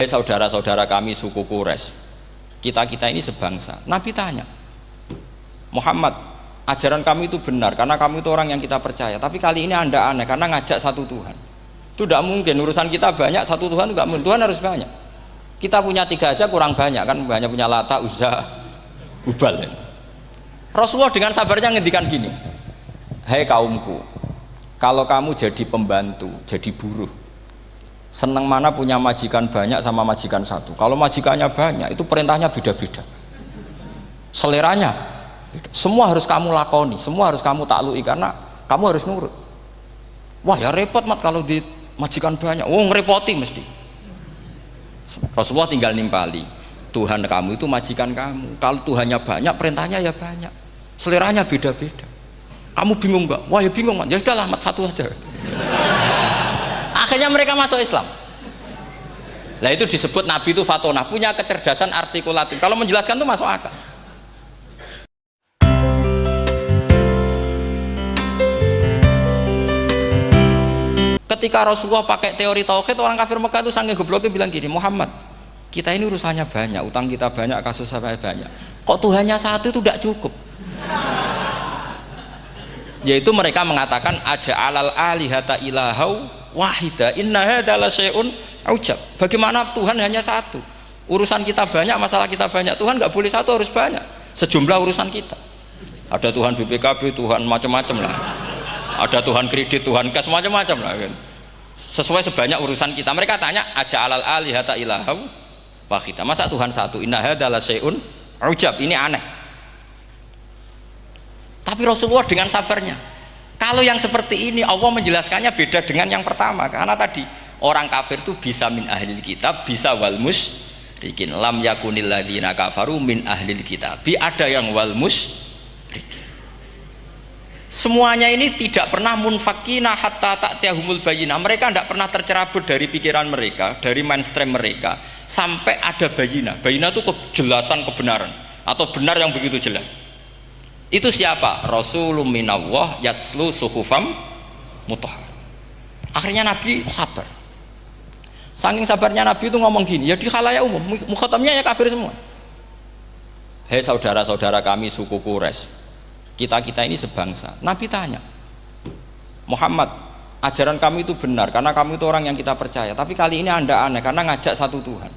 Saudara-saudara kami suku Quraisy, kita ini sebangsa. Nabi tanya, Muhammad, ajaran kami itu benar karena kamu itu orang yang kita percaya, tapi kali ini anda aneh karena ngajak satu Tuhan. Itu tidak mungkin, urusan kita banyak, satu Tuhan juga mungkin, Tuhan harus banyak. Kita punya tiga aja kurang banyak kan, banyak punya Lata, Uzza, Hubal. Rasulullah dengan sabarnya ngendikan gini, hei kaumku, kalau kamu jadi pembantu, jadi buruh, senang mana punya majikan banyak sama majikan satu. Kalau majikannya banyak itu perintahnya beda-beda, seleranya beda. Semua harus kamu lakoni, semua harus kamu taklui karena kamu harus nurut. Wah ya repot mat kalau di majikan banyak, oh ngerepoti mesti. Rasulullah tinggal nimpali, Tuhan kamu itu majikan kamu, kalau Tuhannya banyak perintahnya ya banyak, seleranya beda-beda. Kamu bingung nggak? Wah ya bingung mat, ya udahlah mat satu aja. Akhirnya mereka masuk Islam. Nah itu disebut Nabi itu fatonah, punya kecerdasan artikulatif. Kalau menjelaskan itu masuk akal. Ketika Rasulullah pakai teori tauhid, orang kafir Mekah itu saking gobloknya bilang gini, Muhammad, kita ini urusannya banyak, utang kita banyak, kasus saya banyak. Kok Tuhannya satu itu tidak cukup? Yaitu mereka mengatakan aja'alal alihata ilahau wahida inna hadza la syai'un ujab. Bagaimana Tuhan hanya satu? Urusan kita banyak, masalah kita banyak. Tuhan nggak boleh satu, harus banyak. Sejumlah urusan kita. Ada Tuhan BPKB, Tuhan macam-macam lah. Ada Tuhan kredit, Tuhan kas, macam-macam lah kan. Sesuai sebanyak urusan kita. Mereka tanya aja'alal alihata ilahau wahida. Masa Tuhan satu? Inna hadza la syai'un ujab. Ini aneh. Tapi Rasulullah dengan sabarnya, kalau yang seperti ini Allah menjelaskannya beda dengan yang pertama, karena tadi orang kafir itu bisa min ahlil kitab, bisa wal musyrikin. Lam yakunil ladzina kafaru min ahlil kitab, ada yang wal musyrikin. Semuanya ini tidak pernah munfakina hatta ta'tiyahumul bayyinah. Mereka tidak pernah tercerabut dari pikiran mereka, dari mainstream mereka sampai ada bayyinah. Bayyinah itu kejelasan kebenaran atau benar yang begitu jelas. Itu siapa? Rasulun minallah yatslu suhufam mutahhar. Akhirnya Nabi sabar. Saking sabarnya Nabi itu ngomong gini, ya di khalayak umum, mukhatamnya ya kafir semua. Hei saudara-saudara kami suku Quraisy, kita ini sebangsa. Nabi tanya, Muhammad, ajaran kami itu benar karena kamu itu orang yang kita percaya, tapi kali ini anda aneh karena ngajak satu Tuhan.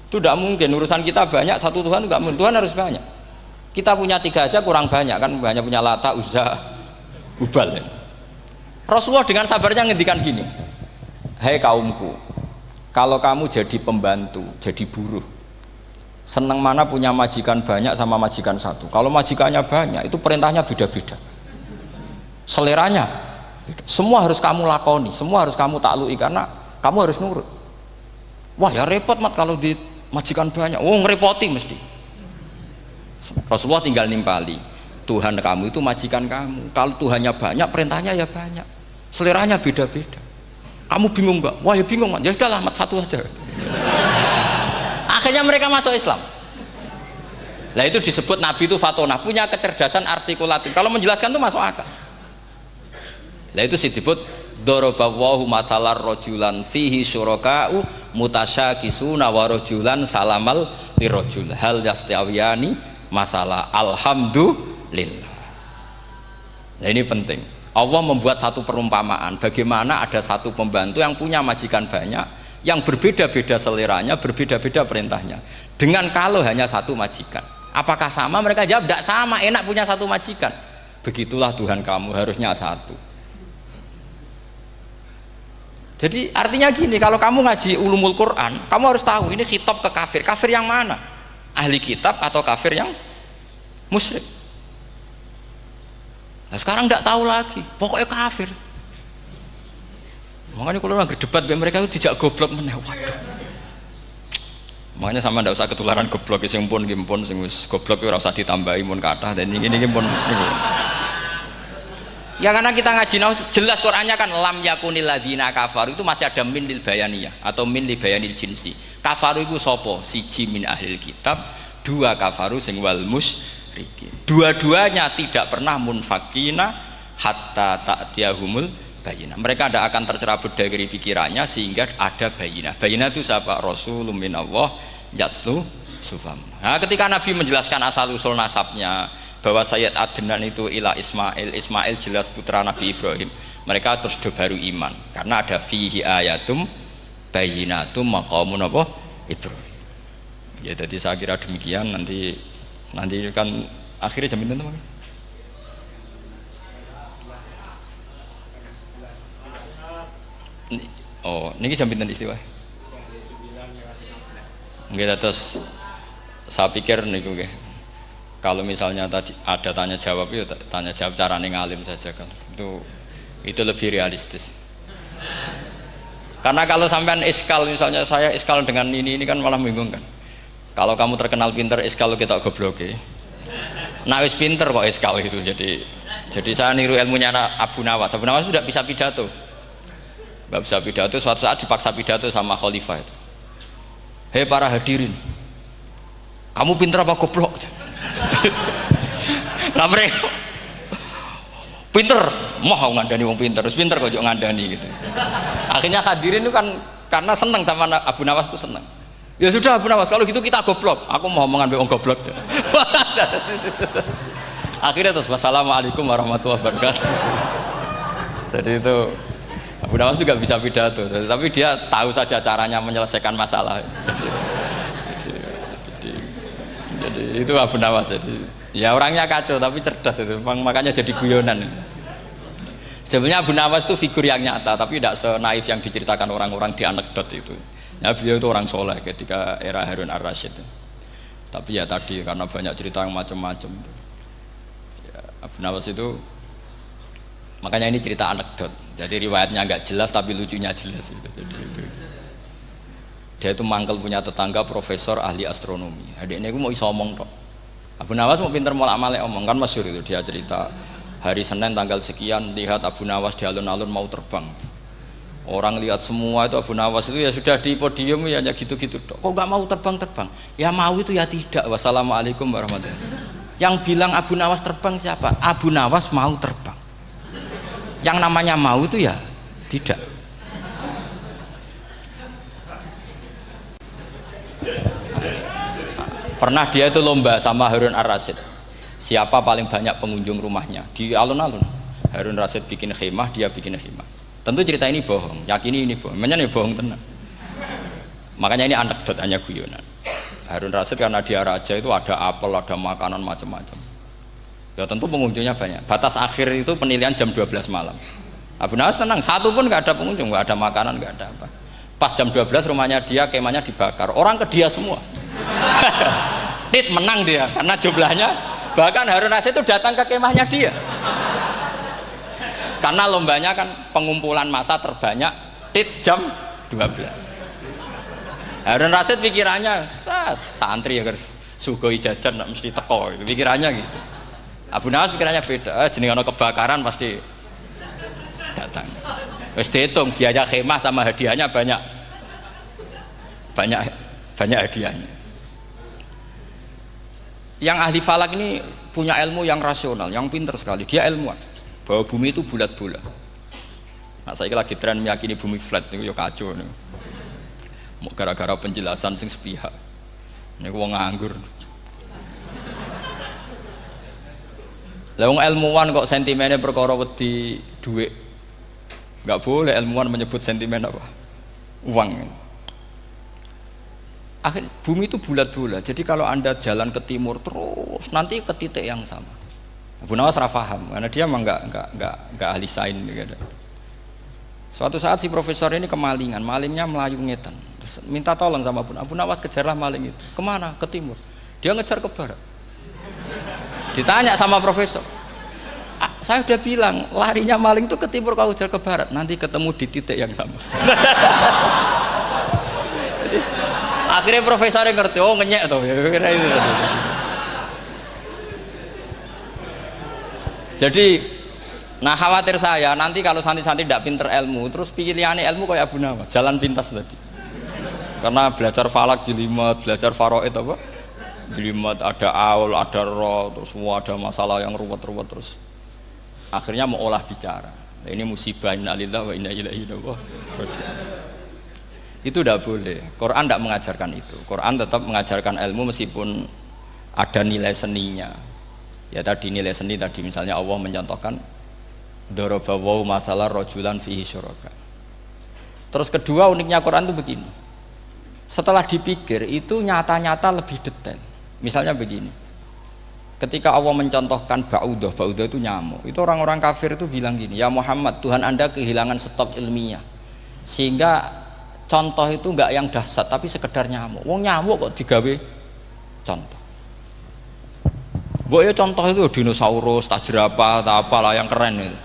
Itu tidak mungkin, urusan kita banyak, satu Tuhan juga mungkin, Tuhan harus banyak. Kita punya tiga aja kurang banyak kan, banyak punya Lata, Uzza, Hubal. Rasulullah dengan sabarnya ngendikan gini, hei kaumku, kalau kamu jadi pembantu, jadi buruh, senang mana punya majikan banyak sama majikan satu. Kalau majikannya banyak itu perintahnya beda-beda, seleranya beda. Semua harus kamu lakoni, semua harus kamu taklui karena kamu harus nurut. Wah ya repot mat kalau di majikan banyak, oh ngerepoti mesti. Rasulullah tinggal nimpali, Tuhan kamu itu majikan kamu, kalau Tuhannya banyak perintahnya ya banyak, seleranya beda-beda. Kamu bingung nggak? Wah ya bingung mat, ya udahlah mat satu aja. Akhirnya mereka masuk Islam. Nah itu disebut Nabi itu fatonah, punya kecerdasan artikulatif. Kalau menjelaskan itu masuk akal. Nah itu disebut dorobawahu mathalar rojulan fihi syuraka'u mutasyakisuna wa rojulan salamal lirojul hal yastawiyani masalah alhamdulillah. Nah ini penting, Allah membuat satu perumpamaan bagaimana ada satu pembantu yang punya majikan banyak, yang berbeda-beda seleranya, berbeda-beda perintahnya, dengan kalau hanya satu majikan. Apakah sama? Mereka jawab tidak sama, enak punya satu majikan. Begitulah Tuhan kamu, harusnya satu. Jadi artinya gini, kalau kamu ngaji ulumul Quran, kamu harus tahu ini khitab ke kafir. Kafir yang mana? Ahli kitab atau kafir yang musyrik? Nah sekarang tidak tahu lagi, pokoknya kafir. Makanya kalau orang berdebat dengan mereka itu tidak goblok meneh. Waduh. Makanya sama tidak usah ketularan goblok, sing pun gimpun sing wis goblok ora usah ditambahi mun kathah dan ini pun. Ya karena kita ngaji jelas Qur'annya kan lam yakunil ladzina kafaru itu masih ada min lil bayaniyah atau min li bayanil jinsi. Kafaru itu sopo? Siji min ahlil kitab, dua kafaru sing wal musyrikin. Dua-duanya tidak pernah munfakina hatta ta'tiyahumul bayinah. Mereka tidak akan tercerabut dari pikirannya sehingga ada bayinah. Bayinah itu siapa? Rasulun minallah yatslu sufam. Nah, ketika Nabi menjelaskan asal usul nasabnya bahwa Sayyid Adnan itu ila Ismail, Ismail jelas putra Nabi Ibrahim, mereka terus baru iman karena ada fihi ayatum bayinatum maqamun apa Ibrahim. Ya, jadi saya kira demikian. Nanti kan akhirnya jam pinten teman. Oh, niki jam pinten istiwa? Nggih, terus saya pikir niku nggih. Kalau misalnya tadi ada tanya jawab, ya tanya jawab carane ngalim saja kan. Itu lebih realistis. Karena kalau sampean iskal, misalnya saya iskal dengan ini kan malah bingung kan. Kalau kamu terkenal pinter, iskal kita goblok. Nah wis pinter kok iskal gitu. Jadi saya niru ilmunya Abu Nawas. Abu Nawas tidak bisa pidato. Nggak bisa pidato, suatu saat dipaksa pidato sama khalifah itu. Hei para hadirin, kamu pinter apa goblok? Nah mereka pinter, mau ngandani wong pinter, terus pinter kok ngandani gitu. Akhirnya hadirin itu kan karena seneng sama Abu Nawas itu seneng. Ya sudah Abu Nawas, kalau gitu kita goblok. Aku mau omongan wong goblok. Akhirnya terus wassalamualaikum warahmatullahi wabarakatuh. Jadi itu Abu Nawas juga bisa pidato, tapi dia tahu saja caranya menyelesaikan masalah. Jadi itu Abu Nawas. Jadi ya orangnya kacau tapi cerdas itu, makanya jadi guyonan. Sebenarnya Abu Nawas itu figur yang nyata, tapi tidak senaif yang diceritakan orang-orang di anekdot itu. Ya, beliau itu orang soleh ketika era Harun ar-Rasyid. Tapi ya tadi karena banyak cerita yang macam-macam. Ya, Abu Nawas itu, makanya ini cerita anekdot. Jadi riwayatnya nggak jelas tapi lucunya jelas. Jadi itu. Dia itu mangkel punya tetangga profesor ahli astronomi. Adiknya aku mau iso omong tok. Abu Nawas mau pinter molak-malik omong kan masyhur itu, dia cerita hari Senin tanggal sekian lihat Abu Nawas di alun-alun mau terbang. Orang lihat semua itu Abu Nawas itu ya sudah di podium ya hanya gitu-gitu tok. Kok nggak mau terbang-terbang? Ya mau itu ya tidak. Wassalamualaikum warahmatullahi wabarakatuh. Yang bilang Abu Nawas terbang siapa? Abu Nawas mau terbang. Yang namanya mau itu ya tidak. Pernah dia itu lomba sama Harun ar-Rasyid, siapa paling banyak pengunjung rumahnya di alun-alun. Harun ar-Rasyid bikin khemah, dia bikin khemah. Tentu cerita ini bohong, yakini ini bohong, makanya ini bohong tenang. Makanya ini anekdot, hanya guyonan. Harun ar-Rasyid karena dia raja itu ada apel, ada makanan macam-macam. Ya tentu pengunjungnya banyak. Batas akhir itu penilaian jam 12 malam. Abu Nawas tenang, satu pun nggak ada pengunjung, nggak ada makanan, nggak ada apa. Pas jam 12 rumahnya dia, kemahnya dibakar, orang ke dia semua. Tit menang dia karena jumlahnya, bahkan Harun ar-Rasyid itu datang ke kemahnya dia karena lombanya kan pengumpulan massa terbanyak. Tit jam 12. Harun ar-Rasyid pikirannya santri ya guys, sugoi jajan nggak mesti teko, pikirannya gitu. Abu Nawas pikirannya beda, jenenge ana kebakaran pasti datang. Wis dihitung biaya khemah sama hadiahnya banyak hadiahnya. Yang ahli falak ini punya ilmu yang rasional, yang pinter sekali. Dia ilmuwan bahwa bumi itu bulat-bulat. Nah, saya lagi tren meyakini bumi flat niku ya kacau niku. Gara-gara penjelasan sing sepihak. Niku wong nganggur. Lah wong ilmuwan kok sentimennya perkara wedi dhuwit. Enggak boleh ilmuwan menyebut sentimen apa? Uang. Akhir bumi itu bulat-bulat. Jadi kalau Anda jalan ke timur terus nanti ke titik yang sama. Abu Nawas paham karena dia memang enggak ahli sains gitu. Suatu saat si profesor ini kemalingan, malingnya melayu ngetan. Terus minta tolong sama Abu Nawas, kejarlah maling itu. Kemana? Ke timur. Dia ngejar ke barat. Ditanya sama profesor, saya udah bilang larinya maling itu ke timur, kalau kejar ke barat nanti ketemu di titik yang sama. Akhirnya profesornya ngerti, oh ngenyek tuh, kira itu. Jadi, nah khawatir saya nanti kalau santri-santri tidak pinter ilmu, terus pilihannya ilmu kayak Abu Nawas, jalan pintas tadi. Karena belajar falak jelimet, belajar faraid apa? Jelimet, ada aul, ada roh, terus semua ada masalah yang ruwet-ruwet terus. Akhirnya mau olah bicara. Ini musibah, innalillahi wa inna ilaihi raji'un. Itu tidak boleh. Quran tidak mengajarkan itu. Quran tetap mengajarkan ilmu meskipun ada nilai seninya. Ya tadi nilai seni tadi misalnya Allah mencontohkan daraba wa masalah rajulan fihi syuraka. Terus kedua uniknya Quran itu begini. Setelah dipikir itu nyata-nyata lebih detail. Misalnya begini. Ketika Allah mencontohkan ba'udah itu nyamuk. Itu orang-orang kafir itu bilang gini, "Ya Muhammad, Tuhan Anda kehilangan stok ilmiah. Sehingga contoh itu enggak yang dahsyat tapi sekedar nyamuk. Wong nyamuk kok digawe contoh." Mbok ya contoh itu dinosaurus, tak jerapah, tak apalah yang keren itu.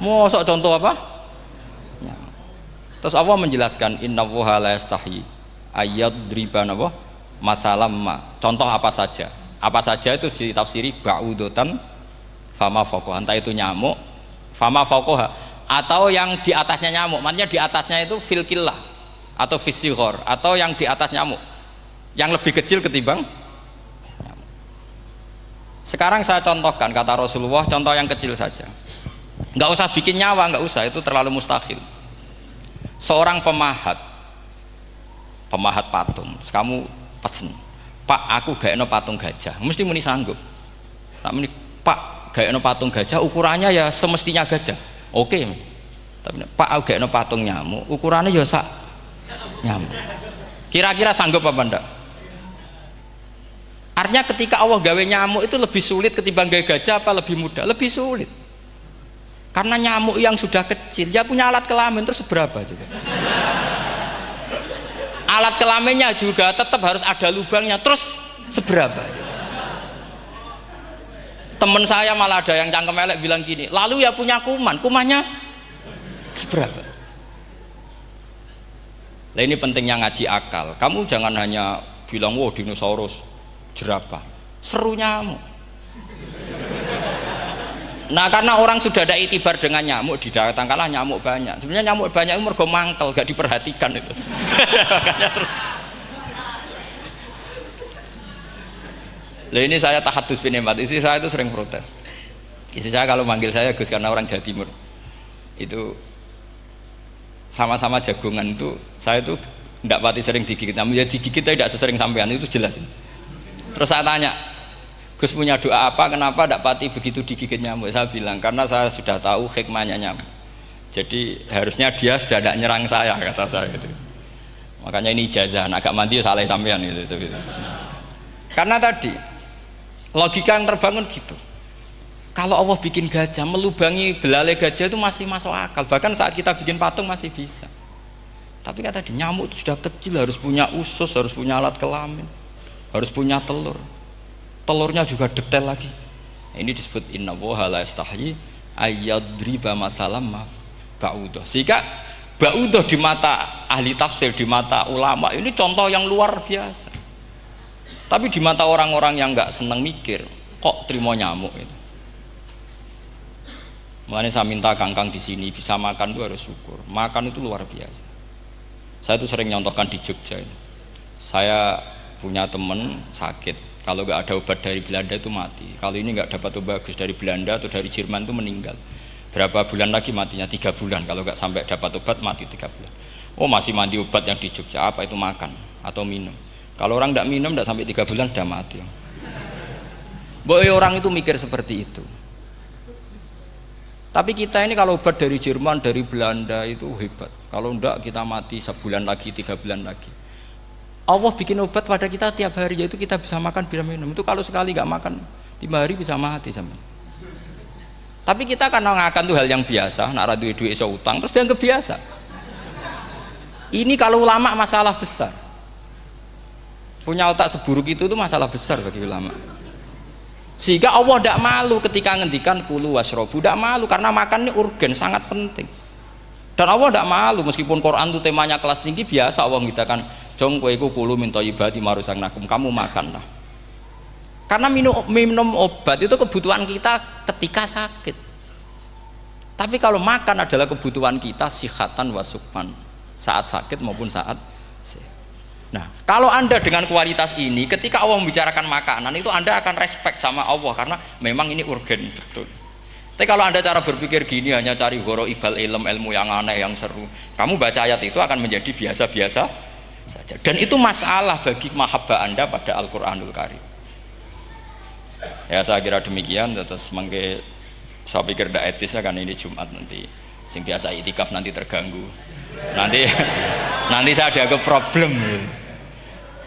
Mosok contoh apa? Nyamuk. Terus Allah menjelaskan innallaha la yastahi ayyadriban apa? Masalam ma. Contoh apa saja? Apa saja itu ditafsiri ba'udatan fama fawqaha. Entah itu nyamuk, fama fawqaha atau yang di atasnya nyamuk. Maksudnya di atasnya itu fil killah atau fisighor atau yang di atas nyamuk. Yang lebih kecil ketimbang nyamuk. Sekarang saya contohkan kata Rasulullah, contoh yang kecil saja. Nggak usah bikin nyawa, nggak usah, itu terlalu mustahil. Seorang pemahat patung, terus kamu pesen, "Pak, aku gaekno patung gajah." Mesti muni sanggup. Tak muni, "Pak, gaekno patung gajah, ukurannya ya semestinya gajah." Oke. Tapi, "Pak, aku gaekno patung nyamuk, ukurannya ya sak nyamuk." Kira-kira sanggup apa enggak? Artinya ketika Allah gawe nyamuk itu lebih sulit ketimbang gawe gajah apa lebih mudah? Lebih sulit. Karena nyamuk yang sudah kecil, dia punya alat kelamin terus seberapa juga. Alat kelaminnya juga tetap harus ada lubangnya terus seberapa juga. Temen saya malah ada yang cangkem elek bilang gini, "Lalu ya punya kuman, kumannya seberapa?" Nah ini pentingnya ngaji akal. Kamu jangan hanya bilang, "Wow, dinosaurus, jerapah." Seru nyamuk. Nah karena orang sudah ada itibar dengan nyamuk, didatangkanlah nyamuk banyak. Sebenarnya nyamuk banyak itu mergo mangkel, gak diperhatikan itu. Makanya terus. Lah ini saya tahadus binemat. Istri saya itu sering protes. Istri saya kalau manggil saya Gus karena orang Jawa Timur. Itu sama-sama jagongan itu saya itu tidak pati sering digigit. Namun ya digigit tidak sesering sampean itu jelas. Terus saya tanya, "Gus punya doa apa? Kenapa tidak pati begitu digigit nyamuk?" Saya bilang karena saya sudah tahu hikmahnya nyamuk. Jadi harusnya dia sudah tidak nyerang saya, kata saya itu. Makanya ini ijazah, agak mandi salah sampean itu. Karena tadi logika yang terbangun gitu. Kalau Allah bikin gajah, melubangi belalai gajah itu masih masuk akal. Bahkan saat kita bikin patung masih bisa. Tapi kata tadi nyamuk itu sudah kecil, harus punya usus, harus punya alat kelamin, harus punya telur. Telurnya juga detail lagi. Ini disebut innallaha la yastahi ayyadriba mathalam ba'udah. Sehingga ba'udah di mata ahli tafsir, di mata ulama ini contoh yang luar biasa. Tapi di mata orang-orang yang nggak seneng mikir, kok terima nyamuk itu. Makanya saya minta kangkang di sini bisa makan itu harus syukur. Makan itu luar biasa. Saya itu sering nyontohkan di Jogja ini. Saya punya teman sakit. Kalau nggak ada obat dari Belanda itu mati. Kalau ini nggak dapat obat bagus dari Belanda atau dari Jerman itu meninggal. Berapa bulan lagi matinya? 3 bulan. Kalau nggak sampai dapat obat mati 3 bulan. Oh masih mandi obat yang di Jogja. Apa itu makan atau minum? Kalau orang nggak minum nggak sampai 3 bulan sudah mati. Boy orang itu mikir seperti itu. Tapi kita ini kalau obat dari Jerman, dari Belanda itu hebat. Kalau enggak kita mati sebulan lagi, 3 bulan lagi. Allah bikin obat pada kita tiap hari, yaitu kita bisa makan, bisa minum. Itu kalau sekali nggak makan 5 hari bisa mati sama. Tapi kita karena ngakan tuh hal yang biasa, nak duit iso utang terus dianggap biasa. Ini kalau ulama masalah besar. Punya otak seburuk itu tuh masalah besar bagi ulama. Sehingga Allah tidak malu ketika ngendikan kulu wasrobu, tidak malu karena makan ini urgen, sangat penting. Dan Allah tidak malu meskipun Quran itu temanya kelas tinggi, biasa Allah mengatakan jong kowe iku kulu min thayyibati maruzaqnakum, kamu makanlah. Karena minum obat itu kebutuhan kita ketika sakit. Tapi kalau makan adalah kebutuhan kita sihatan wasukman, saat sakit maupun saat sehat. Nah, kalau Anda dengan kualitas ini ketika Allah membicarakan makanan itu Anda akan respect sama Allah karena memang ini urgen betul. Tapi kalau Anda cara berpikir gini, hanya cari horo ibal ilmu yang aneh, yang seru, kamu baca ayat itu akan menjadi biasa-biasa saja. Dan itu masalah bagi mahabbah Anda pada Al-Quranul Karim. Ya saya kira demikian. Terus saya pikir tidak etis ya, kan ini Jumat nanti sing biasa itikaf nanti terganggu. Nanti saya ada ke problem.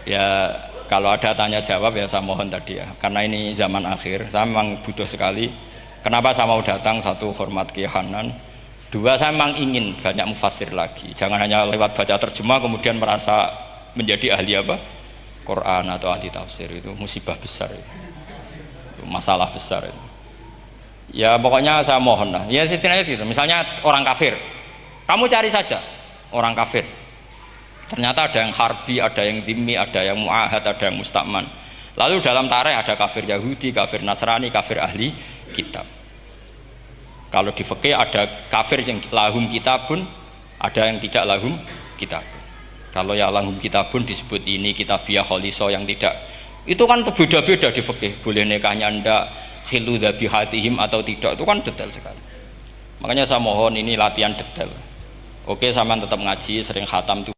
Ya kalau ada tanya jawab ya saya mohon tadi ya, karena ini zaman akhir saya memang butuh sekali. Kenapa saya mau datang? Satu, hormat Kiai Hanan. Dua, saya memang ingin banyak mufassir lagi. Jangan hanya lewat baca terjemah kemudian merasa menjadi ahli apa? Quran atau ahli tafsir. Itu musibah besar itu. Masalah besar itu. Ya pokoknya saya mohon lah. Ya setidaknya gitu. Misalnya orang kafir, kamu cari saja orang kafir. Ternyata ada yang harbi, ada yang dhimmi, ada yang mu'ahad, ada yang mustakman. Lalu dalam tarikh ada kafir Yahudi, kafir Nasrani, kafir ahli kitab. Kalau di fikih ada kafir yang lahum kitabun, ada yang tidak lahum kitabun. Kalau yang lahum kitabun disebut ini kitabiyah kholiso, yang tidak itu kan berbeda-beda di fikih. Boleh nikahnya ndak, khilu dhabihatihim atau tidak, itu kan detail sekali. Makanya saya mohon ini latihan detail. Oke, sama tetap ngaji, sering khatam itu